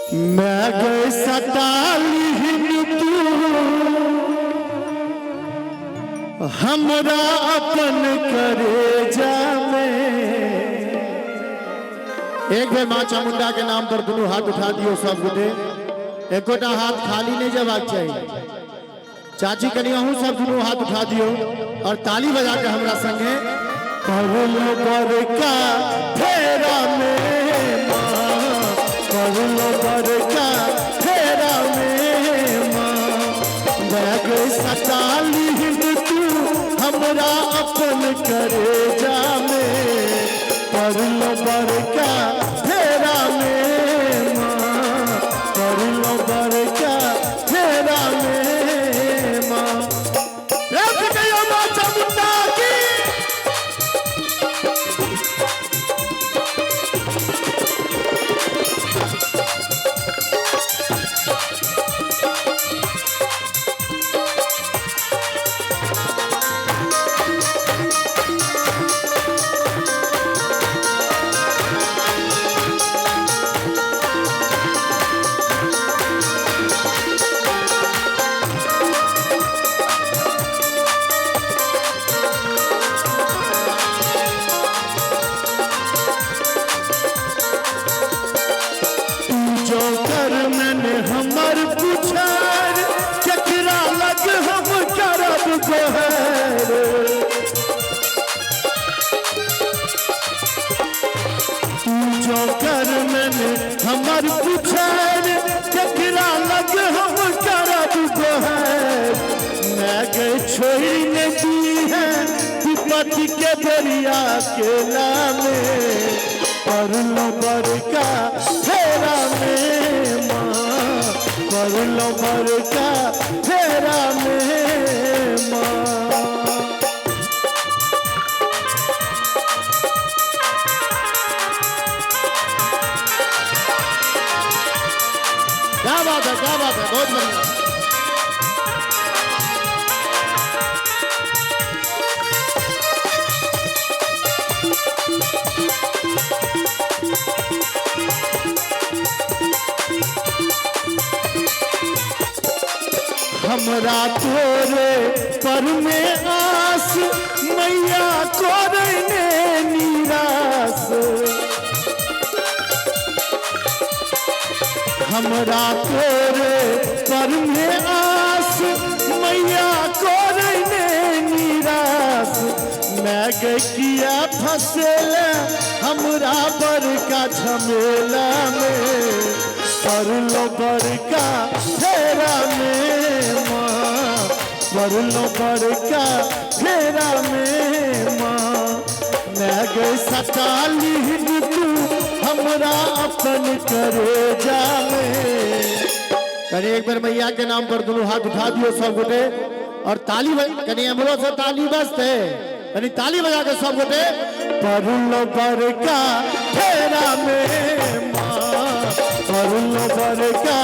मैं गए सताली तू हमरा अपन करे जामे। एक बेर माँ चामुंडा के नाम पर दोनों हाथ उठा दियो सब गोटे। एकोटा हाथ खाली नहीं जबाक चाहिए। चाची कनियाहू सब दोनों हाथ उठा दियो और ताली बजा के हमरा संगे परुलो बरका फेरा में माँ, परुलो बरका फेरा में माँ। बैग सताली तू हमरा अपन करे जामे। परुलो बरका फेरा में माँ, परुलो बरका फेरा में माँ। हमर पुछार केकरा लग हम करब गोहर। तू जो कर मैंने हमर पुछार केकरा लग हम करब गोहर। मैं गए छोड़ी ने दी है विपत्ति के दरिया के नामे। परुलो बरका फेरा में माँ, परुलो बरका फेरा में माँ। क्या बात है, क्या बात है, बहुत बढ़िया। हमरा तोरे पर में आस मैया कोरने निराश। हमरा तोरे पर में आस मैया कोरने निराश। मैं गए किया फसेला हमरा बड़का झमेला में। परुलो बरका फेरा में माँ, परुलो बरका फेरा में माँ। मैं गए सताली तू हमरा अपन करे जामे। कहीं एक बार मैया के नाम पर दोनों हाथ उठा दियो सब गोटे और ताली कहीं हमरो से ताली बजते कहीं ताली बजा के सब गोटे। परुलो बरका फेरा में माँ, परुलो बरका